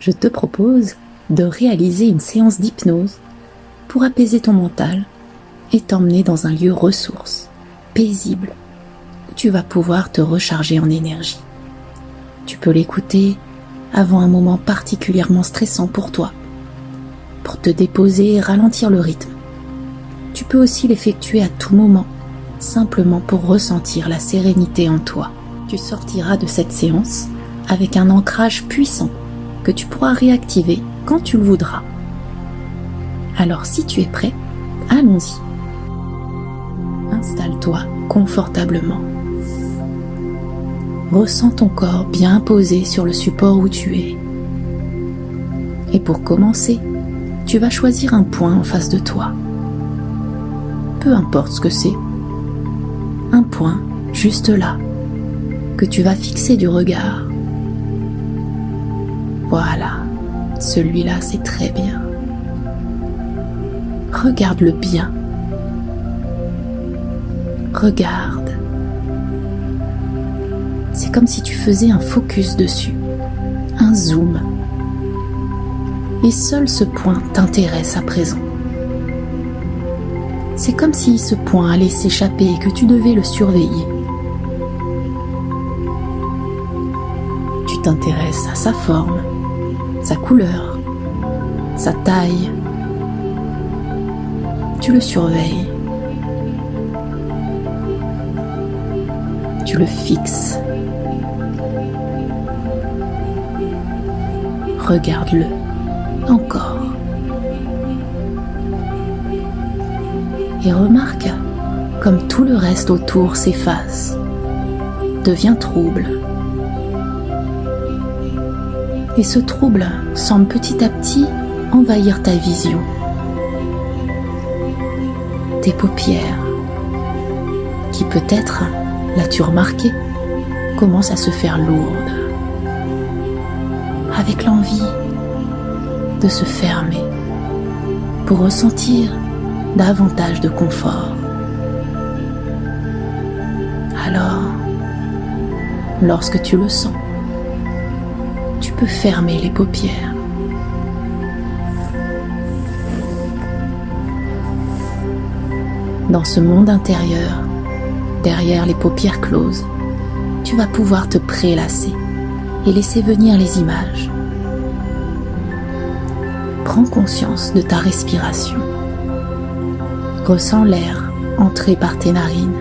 Je te propose de réaliser une séance d'hypnose pour apaiser ton mental et t'emmener dans un lieu ressource, paisible, où tu vas pouvoir te recharger en énergie. Tu peux l'écouter avant un moment particulièrement stressant pour toi, pour te déposer et ralentir le rythme. Tu peux aussi l'effectuer à tout moment, simplement pour ressentir la sérénité en toi. Tu sortiras de cette séance avec un ancrage puissant que tu pourras réactiver quand tu le voudras. Alors si tu es prêt, allons-y. Installe-toi confortablement. Ressens ton corps bien posé sur le support où tu es. Et pour commencer, tu vas choisir un point en face de toi. Peu importe ce que c'est. Un point juste là, que tu vas fixer du regard. Voilà, celui-là c'est très bien. Regarde-le bien. Regarde. C'est comme si tu faisais un focus dessus, un zoom. Et seul ce point t'intéresse à présent. C'est comme si ce point allait s'échapper et que tu devais le surveiller. Tu t'intéresses à sa forme, sa couleur, sa taille. Tu le surveilles. Tu le fixes. Regarde-le encore. Et remarque comme tout le reste autour s'efface, devient trouble. Et ce trouble semble petit à petit envahir ta vision. Tes paupières, qui peut-être, l'as-tu remarqué, commencent à se faire lourdes, avec l'envie de se fermer pour ressentir davantage de confort. Alors, lorsque tu le sens, tu peux fermer les paupières. Dans ce monde intérieur, derrière les paupières closes, tu vas pouvoir te prélasser et laisser venir les images. Prends conscience de ta respiration. Ressens l'air entrer par tes narines.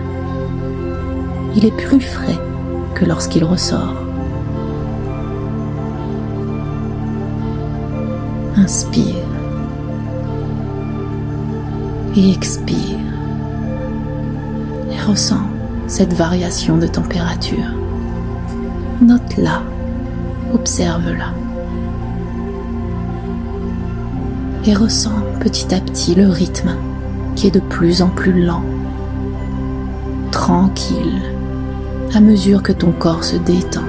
Il est plus frais que lorsqu'il ressort. Inspire et expire. Et ressens cette variation de température. Note-la, observe-la. Et ressens petit à petit le rythme qui est de plus en plus lent, tranquille, à mesure que ton corps se détend.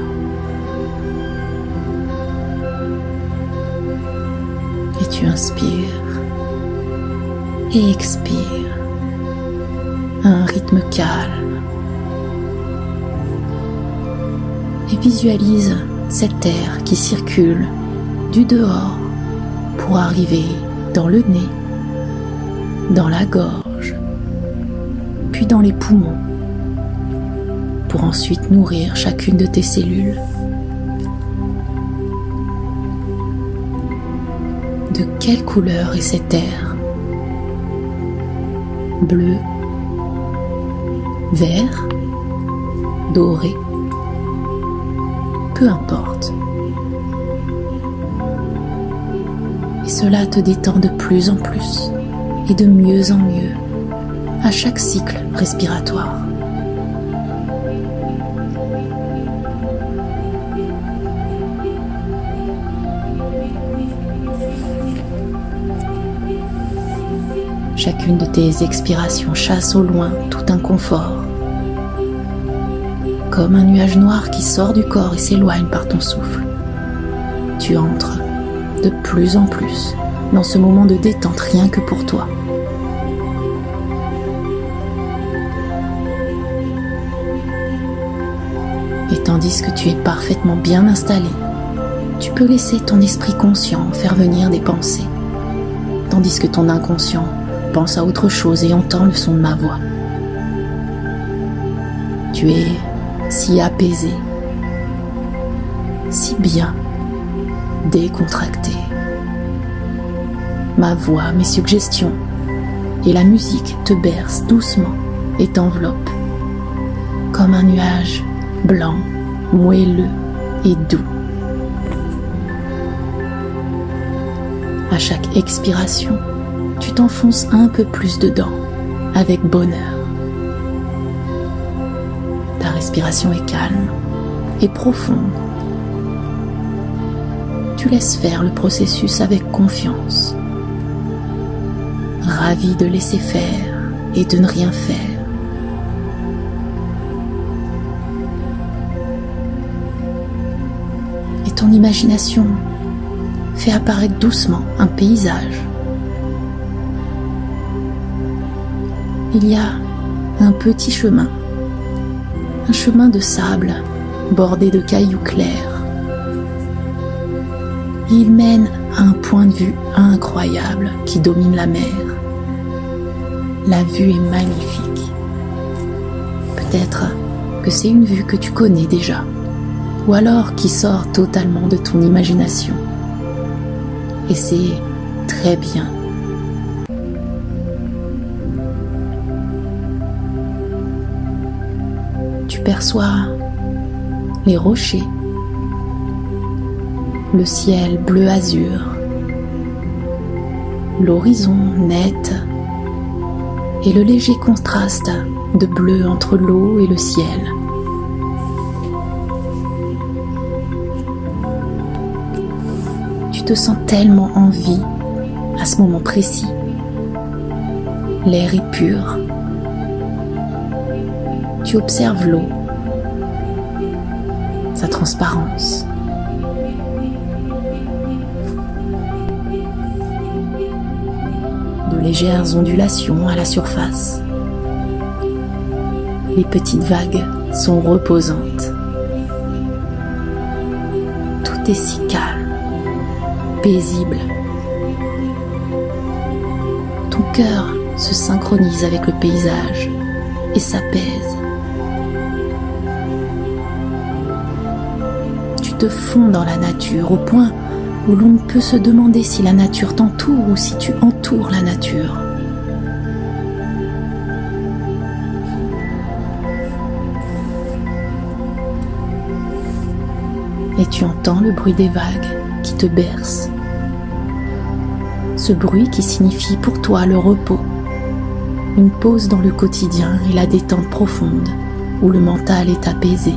Et tu inspires et expires à un rythme calme. Et visualise cet air qui circule du dehors pour arriver dans le nez, dans la gorge, puis dans les poumons, pour ensuite nourrir chacune de tes cellules. De quelle couleur est cet air? Bleu, vert, doré, peu importe. Et cela te détend de plus en plus et de mieux en mieux à chaque cycle respiratoire. Chacune de tes expirations chasse au loin tout inconfort. Comme un nuage noir qui sort du corps et s'éloigne par ton souffle. Tu entres de plus en plus dans ce moment de détente rien que pour toi. Et tandis que tu es parfaitement bien installé, Tu peux laisser ton esprit conscient faire venir des pensées, tandis que ton inconscient pense à autre chose et entend le son de ma voix. Tu es si apaisé, si bien, décontracté. Ma voix, mes suggestions et la musique te bercent doucement et t'enveloppent comme un nuage blanc, moelleux et doux. À chaque expiration, tu t'enfonces un peu plus dedans, avec bonheur. Ta respiration est calme et profonde. Tu laisses faire le processus avec confiance, ravi de laisser faire et de ne rien faire. Et ton imagination fait apparaître doucement un paysage. Il y a un petit chemin, un chemin de sable bordé de cailloux clairs. Il mène à un point de vue incroyable qui domine la mer. La vue est magnifique. Peut-être que c'est une vue que tu connais déjà, ou alors qui sort totalement de ton imagination. Et c'est très bien. Tu perçois les rochers, le ciel bleu azur, l'horizon net et le léger contraste de bleu entre l'eau et le ciel. Tu te sens tellement en vie à ce moment précis. L'air est pur. Tu observes l'eau, sa transparence. De légères ondulations à la surface. Les petites vagues sont reposantes. Tout est si calme, paisible. Ton cœur se synchronise avec le paysage et s'apaise. Tu te fonds dans la nature au point où l'on ne peut se demander si la nature t'entoure ou si tu entoures la nature. Et tu entends le bruit des vagues qui te bercent. Ce bruit qui signifie pour toi le repos, une pause dans le quotidien et la détente profonde où le mental est apaisé.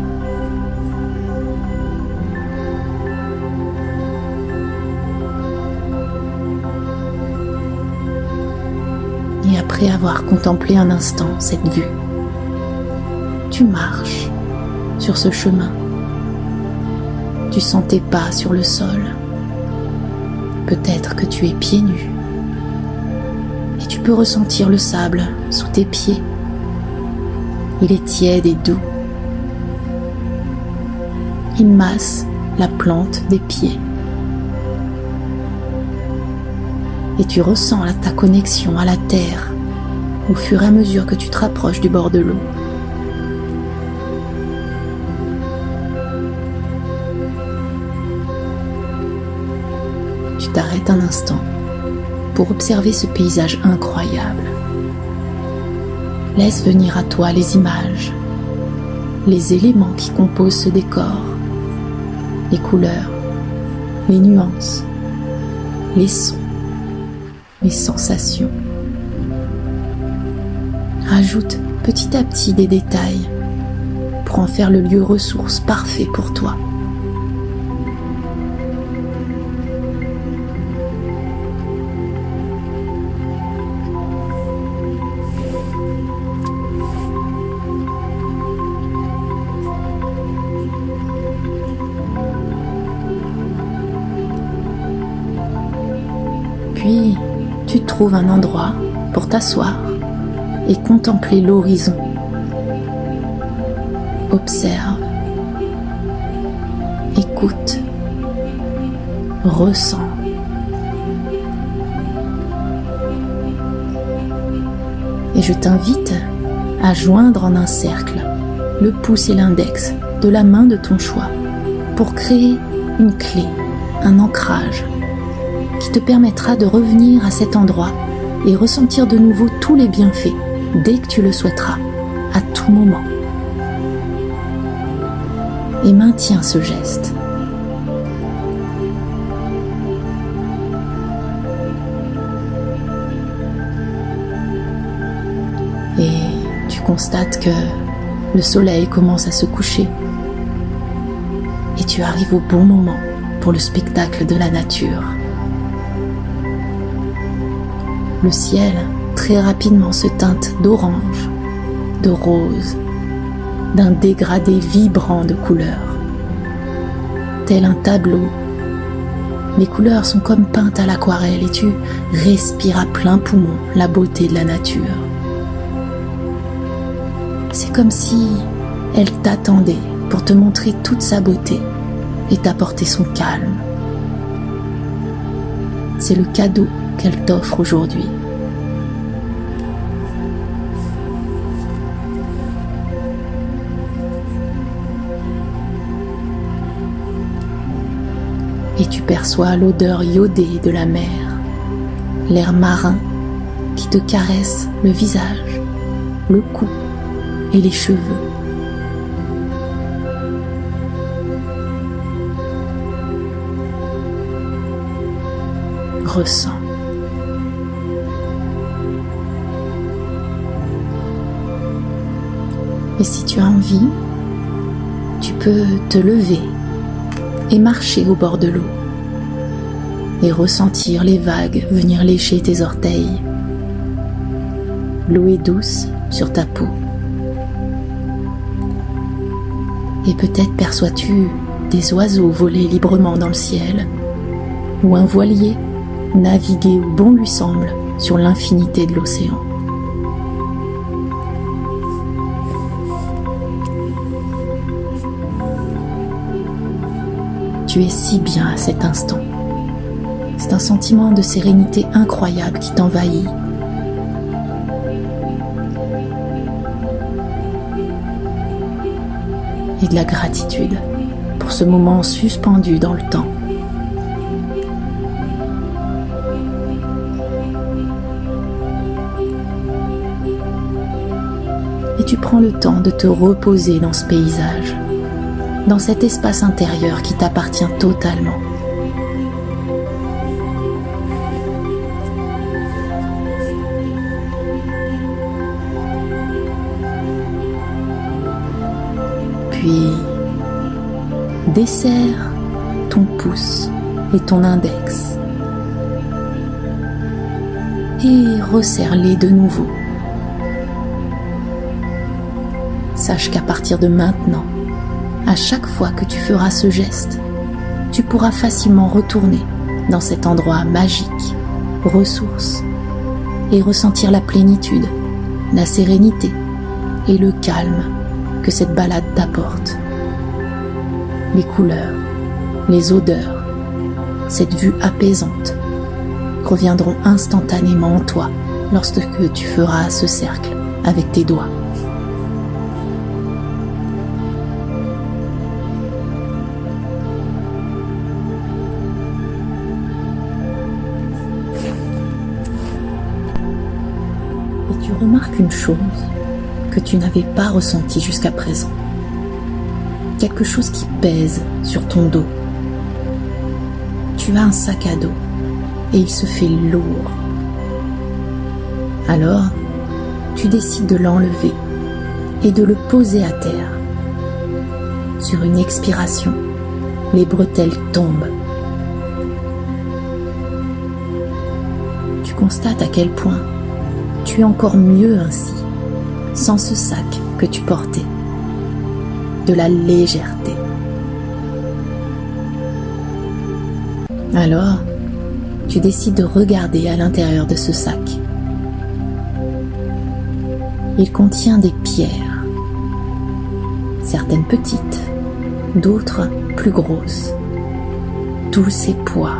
Et après avoir contemplé un instant cette vue, tu marches sur ce chemin. Tu sens tes pas sur le sol. Peut-être que tu es pieds nus. Et tu peux ressentir le sable sous tes pieds. Il est tiède et doux. Il masse la plante des pieds. Et tu ressens ta connexion à la terre au fur et à mesure que tu te rapproches du bord de l'eau. Tu t'arrêtes un instant pour observer ce paysage incroyable. Laisse venir à toi les images, les éléments qui composent ce décor, les couleurs, les nuances, les sons, les sensations. Ajoute petit à petit des détails pour en faire le lieu ressource parfait pour toi. Puis, tu trouves un endroit pour t'asseoir et contempler l'horizon. Observe, écoute Ressens. Et je t'invite à joindre en un cercle le pouce et l'index de la main de ton choix pour créer une clé, un ancrage qui te permettra de revenir à cet endroit et ressentir de nouveau tous les bienfaits dès que tu le souhaiteras, à tout moment. Et maintiens ce geste. Et tu constates que le soleil commence à se coucher et tu arrives au bon moment pour le spectacle de la nature. Le ciel, très rapidement, se teinte d'orange, de rose, d'un dégradé vibrant de couleurs. Tel un tableau, les couleurs sont comme peintes à l'aquarelle et tu respires à plein poumon la beauté de la nature. C'est comme si elle t'attendait pour te montrer toute sa beauté et t'apporter son calme. C'est le cadeau qu'elle t'offre aujourd'hui. Et tu perçois l'odeur iodée de la mer, l'air marin qui te caresse le visage, le cou et les cheveux. Ressens. Et si tu as envie, tu peux te lever et marcher au bord de l'eau et ressentir les vagues venir lécher tes orteils. L'eau est douce sur ta peau. Et peut-être perçois-tu des oiseaux voler librement dans le ciel ou un voilier naviguer où bon lui semble sur l'infinité de l'océan. Tu es si bien à cet instant. C'est un sentiment de sérénité incroyable qui t'envahit. Et de la gratitude pour ce moment suspendu dans le temps. Et tu prends le temps de te reposer dans ce paysage, dans cet espace intérieur qui t'appartient totalement. Puis, desserre ton pouce et ton index et resserre-les de nouveau. Sache qu'à partir de maintenant, à chaque fois que tu feras ce geste, tu pourras facilement retourner dans cet endroit magique, ressource, et ressentir la plénitude, la sérénité et le calme que cette balade t'apporte. Les couleurs, les odeurs, cette vue apaisante reviendront instantanément en toi lorsque tu feras ce cercle avec tes doigts. Et tu remarques une chose que tu n'avais pas ressentie jusqu'à présent. Quelque chose qui pèse sur ton dos. Tu as un sac à dos et il se fait lourd. Alors, tu décides de l'enlever et de le poser à terre. Sur une expiration, les bretelles tombent. Tu constates à quel point tu es encore mieux ainsi, sans ce sac que tu portais. De la légèreté. Alors, tu décides de regarder à l'intérieur de ce sac. Il contient des pierres, certaines petites, d'autres plus grosses. tous ces poids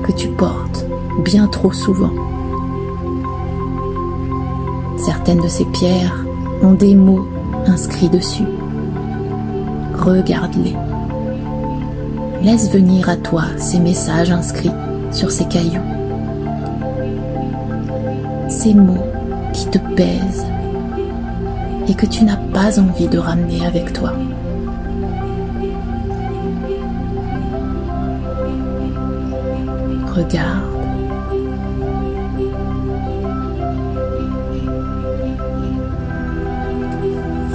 que tu portes bien trop souvent. Certaines de ces pierres ont des mots inscrits dessus. Regarde-les. Laisse venir à toi ces messages inscrits sur ces cailloux. Ces mots qui te pèsent et que tu n'as pas envie de ramener avec toi. Regarde.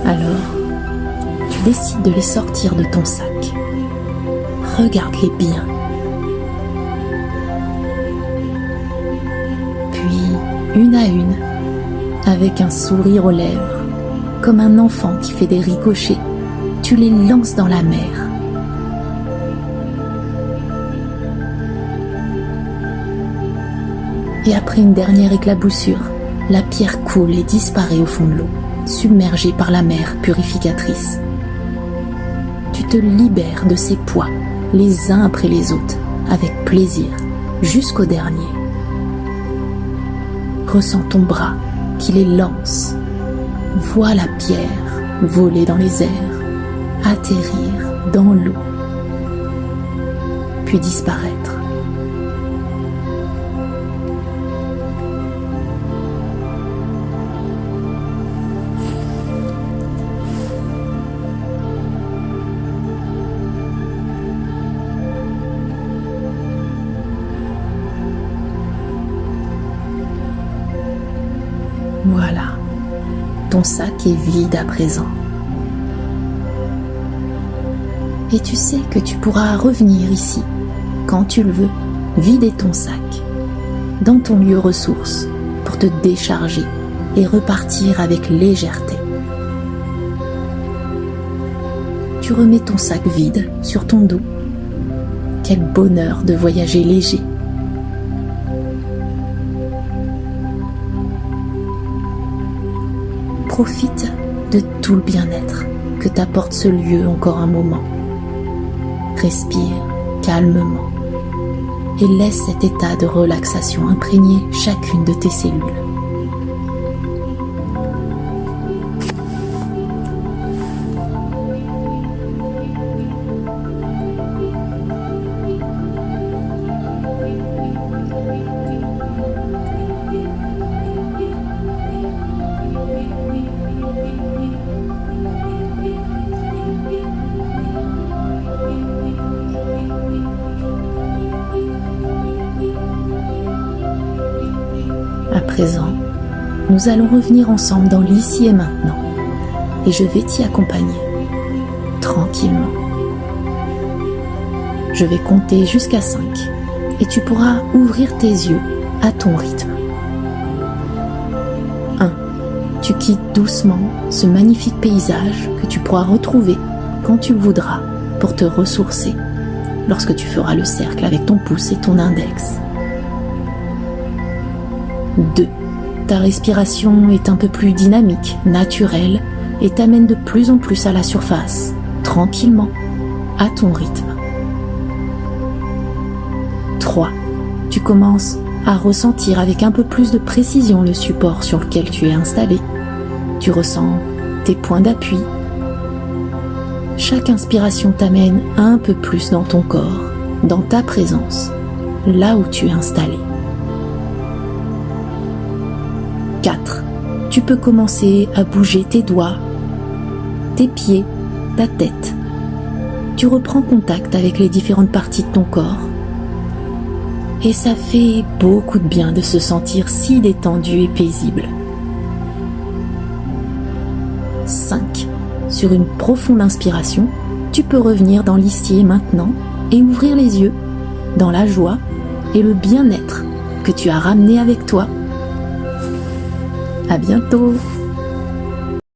Alors, tu décides de les sortir de ton sac. Regarde-les bien. Puis, une à une, avec un sourire aux lèvres, comme un enfant qui fait des ricochets, tu les lances dans la mer. Et après une dernière éclaboussure, la pierre coule et disparaît au fond de l'eau, submergée par la mer purificatrice. Tu te libères de ces poids, les uns après les autres, avec plaisir, jusqu'au dernier. Ressens ton bras qui les lance. Vois la pierre voler dans les airs, atterrir dans l'eau, puis disparaître. Voilà, ton sac est vide à présent. Et tu sais que tu pourras revenir ici, quand tu le veux, vider ton sac, dans ton lieu ressource, pour te décharger et repartir avec légèreté. Tu remets ton sac vide sur ton dos. Quel bonheur de voyager léger. Profite de tout le bien-être que t'apporte ce lieu encore un moment. Respire calmement et laisse cet état de relaxation imprégner chacune de tes cellules. À présent, nous allons revenir ensemble dans l'ici et maintenant, et je vais t'y accompagner, tranquillement. Je vais compter jusqu'à 5, et tu pourras ouvrir tes yeux à ton rythme. 1. Tu quittes doucement ce magnifique paysage que tu pourras retrouver quand tu le voudras pour te ressourcer, lorsque tu feras le cercle avec ton pouce et ton index. 2. Ta respiration est un peu plus dynamique, naturelle, et t'amène de plus en plus à la surface, tranquillement, à ton rythme. 3. Tu commences à ressentir avec un peu plus de précision le support sur lequel tu es installé. Tu ressens tes points d'appui. Chaque inspiration t'amène un peu plus dans ton corps, dans ta présence, là où tu es installé. 4. Tu peux commencer à bouger tes doigts, tes pieds, ta tête. Tu reprends contact avec les différentes parties de ton corps. Et ça fait beaucoup de bien de se sentir si détendu et paisible. 5. Sur une profonde inspiration, tu peux revenir dans l'ici et maintenant et ouvrir les yeux dans la joie et le bien-être que tu as ramené avec toi. À bientôt!